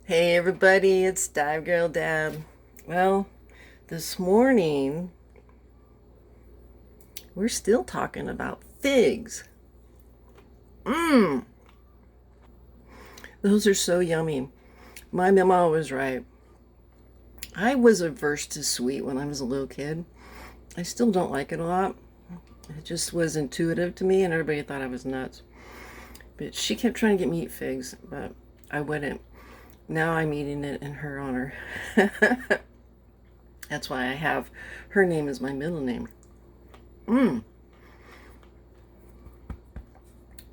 Hey everybody, it's DiveGirl Dab. Well, this morning we're still talking about figs. Mmm, those are so yummy. My mama was right. I was averse to sweet when I was a little kid. I still don't like it a lot. It just was intuitive to me and everybody thought I was nuts. But she kept trying to get me to eat figs, but I wouldn't. Now I'm eating it in her honor. That's why I have her name as my middle name. Mmm.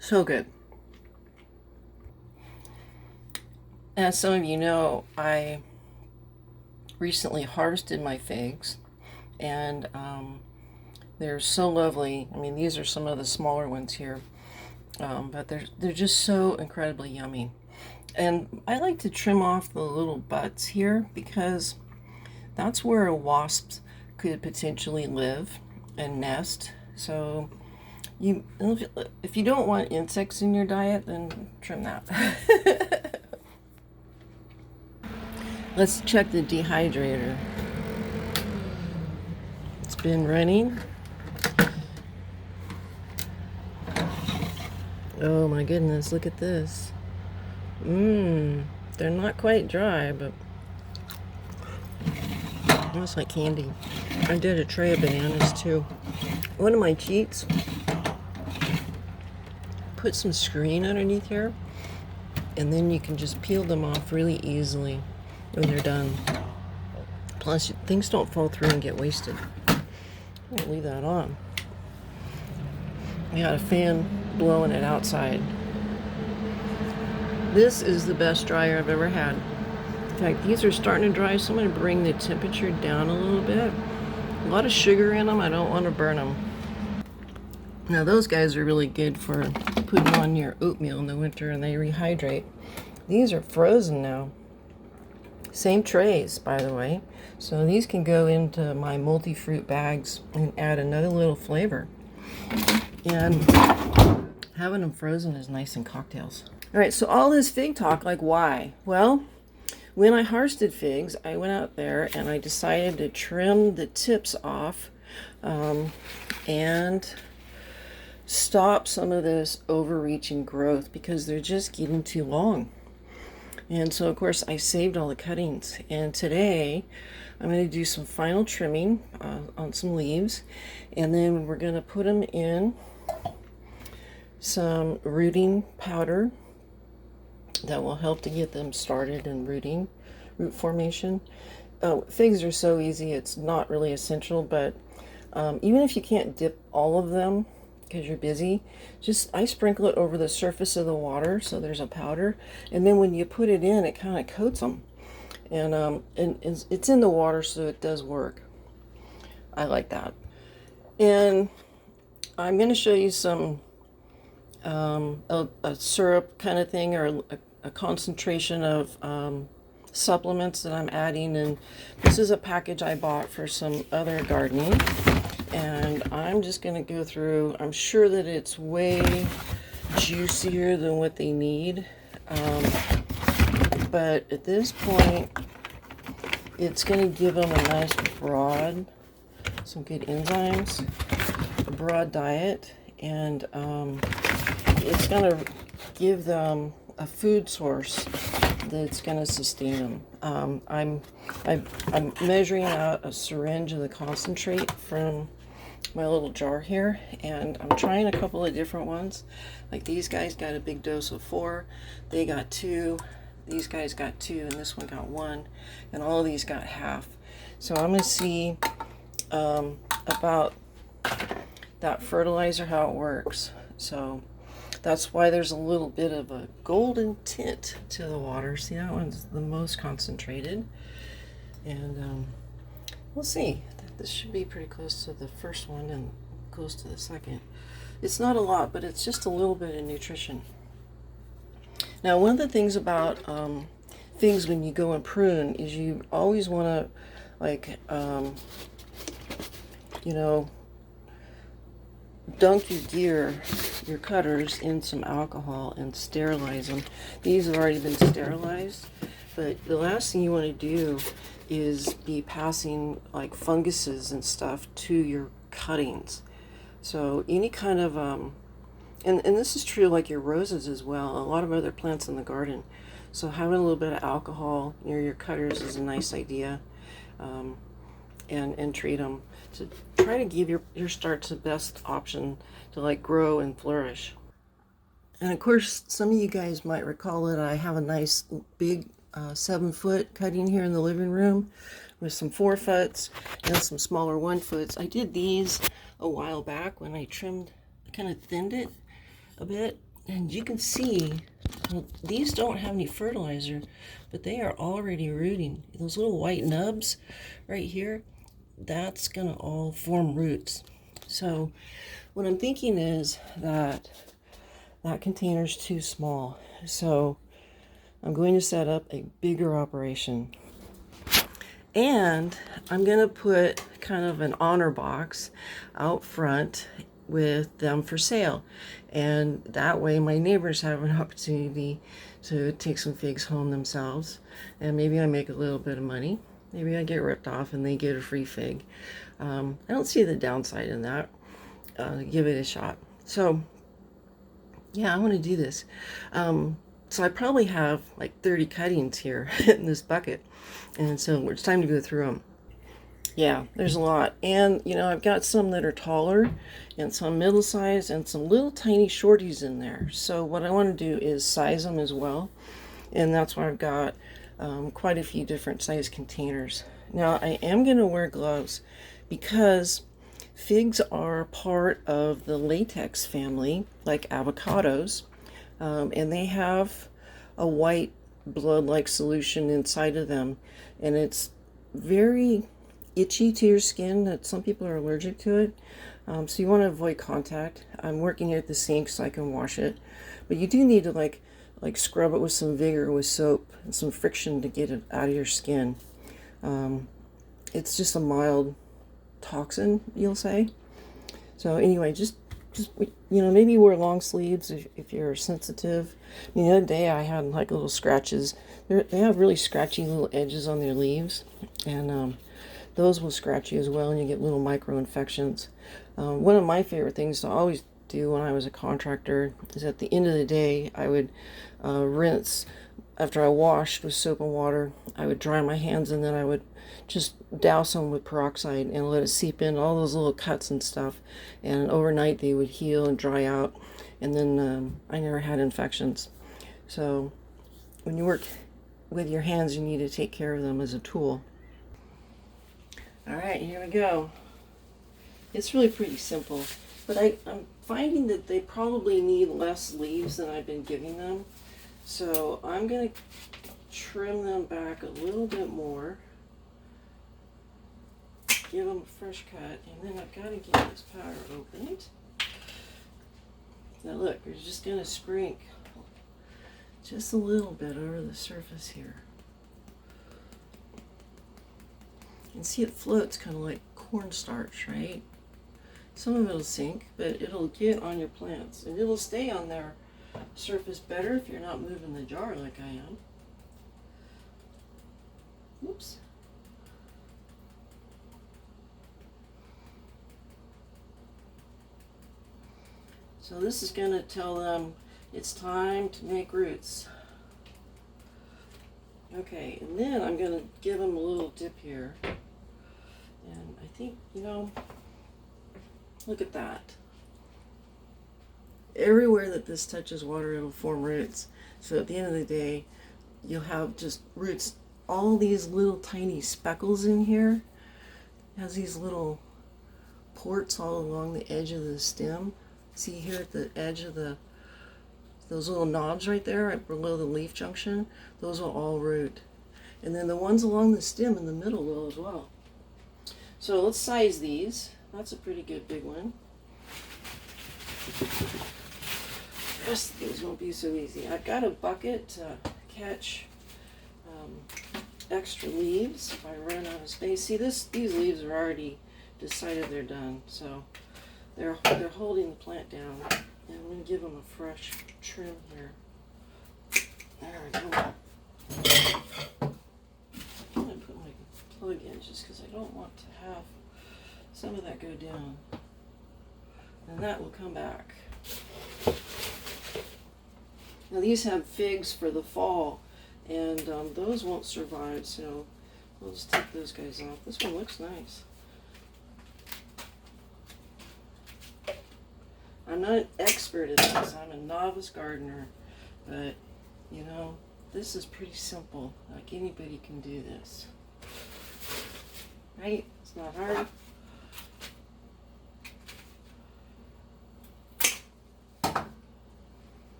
So good. As some of you know, I recently harvested my figs, and they're so lovely. I mean, these are some of the smaller ones here, but they're just so incredibly yummy. And I like to trim off the little butts here because that's where wasps could potentially live and nest. So if you don't want insects in your diet, then trim that. Let's check the dehydrator. It's been running. Oh my goodness, look at this. They're not quite dry, but almost like candy. I did a tray of bananas too. One of my cheats, put some screen underneath here, and then you can just peel them off really easily when they're done. Plus, things don't fall through and get wasted. I'm gonna leave that on. I got a fan blowing it outside. This is the best dryer I've ever had. In fact, these are starting to dry, so I'm going to bring the temperature down a little bit. A lot of sugar in them. I don't want to burn them. Now, those guys are really good for putting on your oatmeal in the winter, and they rehydrate. These are frozen now. Same trays, by the way. So these can go into my multi-fruit bags and add another little flavor. And having them frozen is nice in cocktails. All right, so all this fig talk, like why? Well, when I harvested figs, I went out there and I decided to trim the tips off and stop some of this overreaching growth because they're just getting too long. And so, of course, I saved all the cuttings. And today, I'm going to do some final trimming on some leaves. And then we're going to put them in some rooting powder that will help to get them started in root formation. Figs are so easy, it's not really essential, but even if you can't dip all of them because you're busy, I sprinkle it over the surface of the water so there's a powder, and then when you put it in, it kind of coats them. And it's in the water, so it does work. I like that. And I'm going to show you some a syrup kind of thing, or a concentration of supplements that I'm adding. And this is a package I bought for some other gardening. And I'm just going to go through. I'm sure that it's way juicier than what they need. But at this point, it's going to give them a nice broad, some good enzymes, a broad diet, and it's going to give them a food source that's going to sustain them. I'm measuring out a syringe of the concentrate from my little jar here, and I'm trying a couple of different ones. Like these guys got a big dose of 4, they got 2, these guys got 2, and this one got 1, and all of these got half. So I'm going to see about that fertilizer, how it works. So that's why there's a little bit of a golden tint to the water. See, that one's the most concentrated. And we'll see. This should be pretty close to the first one and close to the second. It's not a lot, but it's just a little bit of nutrition. Now, one of the things about figs when you go and prune is you always want to, like, dunk your cutters in some alcohol and sterilize them. These have already been sterilized, But the last thing you want to do is be passing like funguses and stuff to your cuttings. So any kind of, and this is true like your roses as well, a lot of other plants in the garden. So having a little bit of alcohol near your cutters is a nice idea, and treat them to try to give your starts the best option to like grow and flourish. And of course, some of you guys might recall that I have a nice big 7-foot cutting here in the living room with some 4-foots and some smaller 1-foots. I did these a while back when I trimmed, kind of thinned it a bit, and you can see, well, these don't have any fertilizer, but they are already rooting. Those little white nubs right here, that's gonna all form roots. So what I'm thinking is that container's too small, so I'm going to set up a bigger operation. And I'm going to put kind of an honor box out front with them for sale. And that way my neighbors have an opportunity to take some figs home themselves. And maybe I make a little bit of money. Maybe I get ripped off and they get a free fig. I don't see the downside in that. Give it a shot. So yeah, I want to do this. So I probably have like 30 cuttings here in this bucket. And so it's time to go through them. Yeah, there's a lot. And, you know, I've got some that are taller and some middle size and some little tiny shorties in there. So what I want to do is size them as well. And that's why I've got quite a few different size containers. Now, I am going to wear gloves because figs are part of the latex family, like avocados. And they have a white blood-like solution inside of them, and it's very itchy to your skin. That some people are allergic to it, so you want to avoid contact. I'm working here at the sink so I can wash it, but you do need to like scrub it with some vigor with soap and some friction to get it out of your skin. It's just a mild toxin, you'll say. So anyway, just you know, maybe wear long sleeves if you're sensitive. The other day I had like little scratches. They have really scratchy little edges on their leaves, and those will scratch you as well, and you get little micro infections. One of my favorite things to always do when I was a contractor is at the end of the day I would rinse. After I washed with soap and water, I would dry my hands, and then I would just douse them with peroxide and let it seep in all those little cuts and stuff, and overnight they would heal and dry out, and then I never had infections. So when you work with your hands, you need to take care of them as a tool. All right, here we go. It's really pretty simple, but I'm finding that they probably need less leaves than I've been giving them. So I'm going to trim them back a little bit more, give them a fresh cut, and then I've got to get this powder opened. Now look, you're just going to sprinkle just a little bit over the surface here. You can see it floats kind of like cornstarch, right? Some of it will sink, but it'll get on your plants, and it'll stay on their surface better if you're not moving the jar like I am. Whoops. So this is going to tell them it's time to make roots. Okay, and then I'm going to give them a little dip here. And I think, you know, look at that. Everywhere that this touches water, it'll form roots. So at the end of the day, you'll have just roots. All these little tiny speckles in here, it has these little ports all along the edge of the stem. See here at the edge of those little knobs right there, right below the leaf junction, those will all root. And then the ones along the stem in the middle will as well. So let's size these. That's a pretty good big one. The rest of these won't be so easy. I've got a bucket to catch extra leaves if I run out of space. See, these leaves are already decided they're done, so they're holding the plant down. And I'm going to give them a fresh trim here. There we go. I don't want to have some of that go down. And that will come back. Now these have figs for the fall, and those won't survive, so we'll just take those guys off. This one looks nice. I'm not an expert at this. I'm a novice gardener, but you know, this is pretty simple. Like anybody can do this. Right? It's not hard.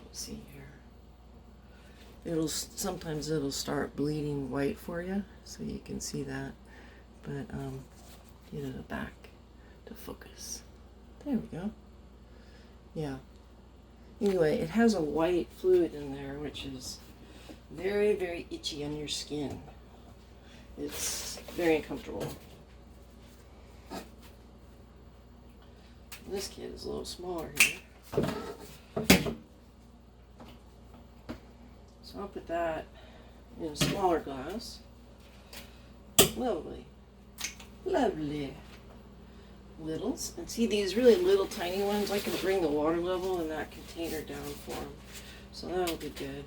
Let's see here. Sometimes it'll start bleeding white for you, so you can see that. But get it back to focus. There we go. Yeah. Anyway, it has a white fluid in there, which is very, very itchy on your skin. It's very uncomfortable. This kid is a little smaller here. So I'll put that in a smaller glass. Lovely. Lovely. Littles. And see these really little tiny ones, I can bring the water level in that container down for them. So that'll be good.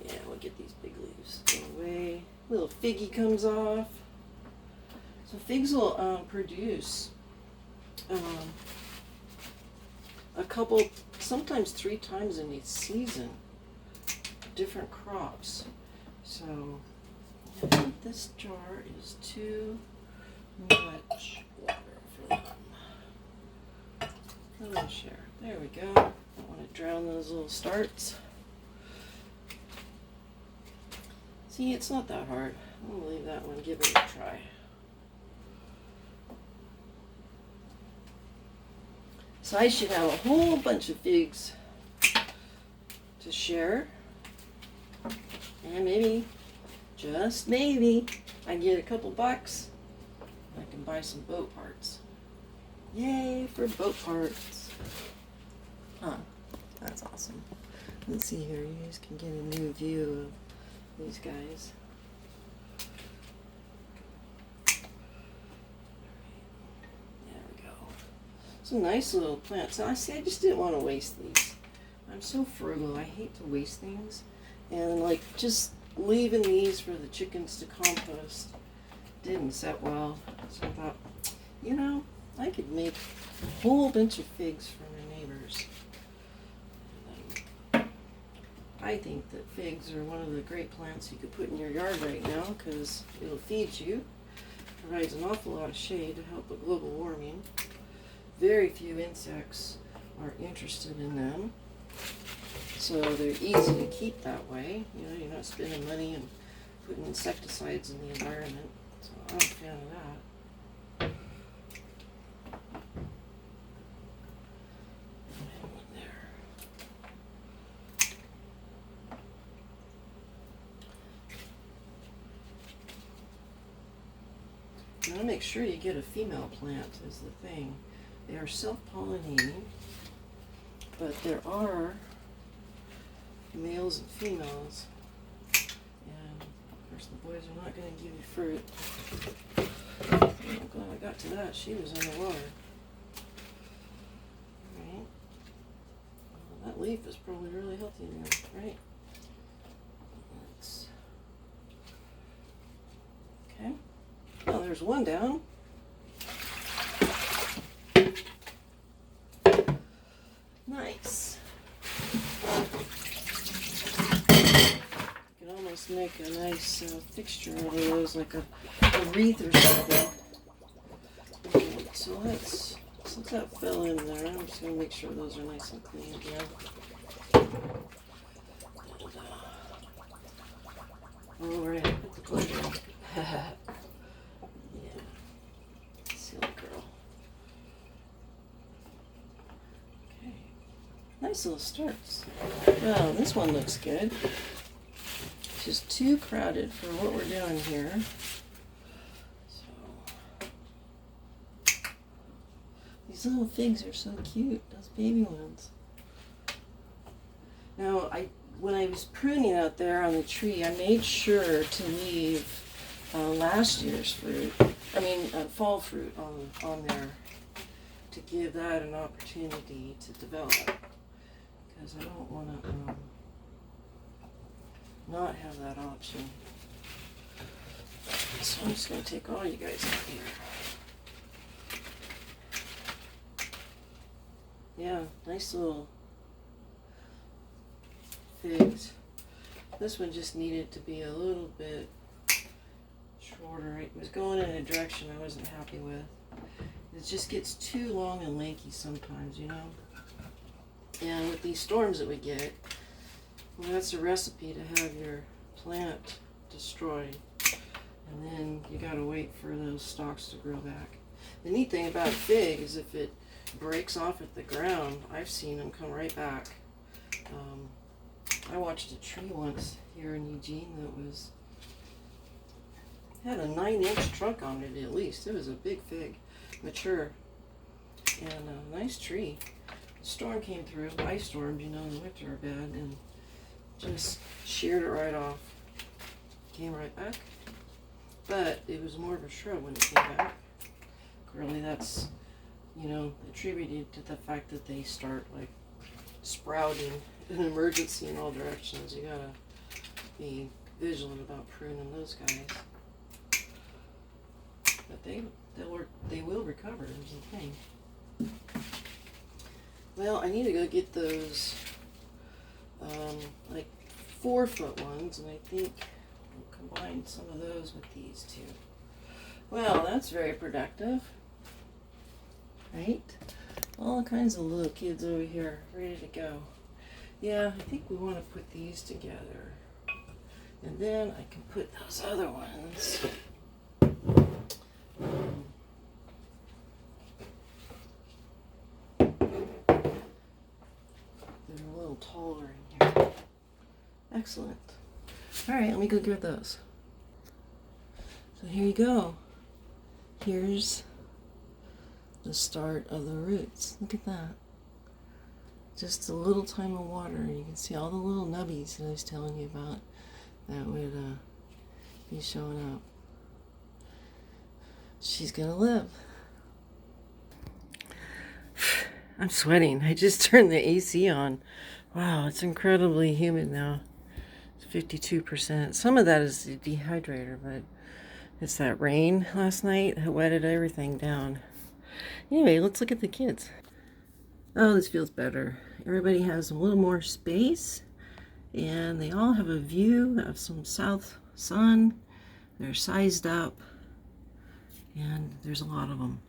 Yeah, we'll get these big leaves away. Little figgy comes off. So figs will produce a couple, sometimes 3 times in each season, different crops. So I think this jar is too much water for them. A little share. There we go. Don't want to drown those little starts. See, it's not that hard. I'm gonna leave that one, give it a try. So I should have a whole bunch of figs to share. And maybe, just maybe, I get a couple bucks. I can buy some boat parts. Yay for boat parts. Huh, that's awesome. Let's see here, you guys can get a new view of these guys. There we go. Some nice little plants. Now I see, I just didn't want to waste these. I'm so frugal, I hate to waste things. And like just leaving these for the chickens to compost didn't set well. So I thought, you know, I could make a whole bunch of figs for my neighbors. I think that figs are one of the great plants you could put in your yard right now because it'll feed you, provides an awful lot of shade to help with global warming. Very few insects are interested in them, so they're easy to keep that way. You know, you're not spending money and putting insecticides in the environment, so I'm a fan of that. Now make sure you get a female plant is the thing. They are self-pollinating, but there are males and females. And of course the boys are not going to give you fruit. I'm glad I got to that. She was in the water. Alright. Well, that leaf is probably really healthy now, right? Okay. Oh, there's one down. Nice. You can almost make a nice fixture out of those, like a wreath or something. Okay, so since that fell in there, I'm just going to make sure those are nice and clean again. All right, put the plunger in. Yeah, silly girl. Okay, nice little starts. Well, this one looks good. It's just too crowded for what we're doing here. So these little figs are so cute. Those baby ones. Now, when I was pruning out there on the tree, I made sure to leave last year's fruit, fall fruit on there to give that an opportunity to develop. Because I don't want to not have that option. So I'm just going to take all you guys out here. Yeah, nice little figs. This one just needed to be a little bit shorter. It was going in a direction I wasn't happy with. It just gets too long and lanky sometimes, you know? And with these storms that we get, well, that's a recipe to have your plant destroyed. And then you gotta wait for those stalks to grow back. The neat thing about a fig is if it breaks off at the ground, I've seen them come right back. I watched a tree once here in Eugene that had a 9-inch trunk on it at least. It was a big fig, mature, and a nice tree. The storm came through, ice storms, you know, in the winter are bad, and just sheared it right off. Came right back, but it was more of a shrub when it came back. Really, that's, you know, attributed to the fact that they start like sprouting in an emergency in all directions. You gotta be vigilant about pruning those guys. But they will recover, is the thing. Well, I need to go get those like 4-foot ones, and I think I'll combine some of those with these two. Well, that's very productive, right? All kinds of little kids over here ready to go. Yeah, I think we want to put these together, and then I can put those other ones. They're a little taller in here. Excellent. All right, let me go get those. So here you go. Here's the start of the roots. Look at that. Just a little time of water. You can see all the little nubbies that I was telling you about that would be showing up. She's gonna live. I'm sweating. I just turned the AC on. Wow, it's incredibly humid now. It's 52%. Some of that is the dehydrator, but it's that rain last night that wetted everything down. Anyway, let's look at the kids. Oh, this feels better. Everybody has a little more space, and they all have a view of some south sun. They're sized up, and there's a lot of them.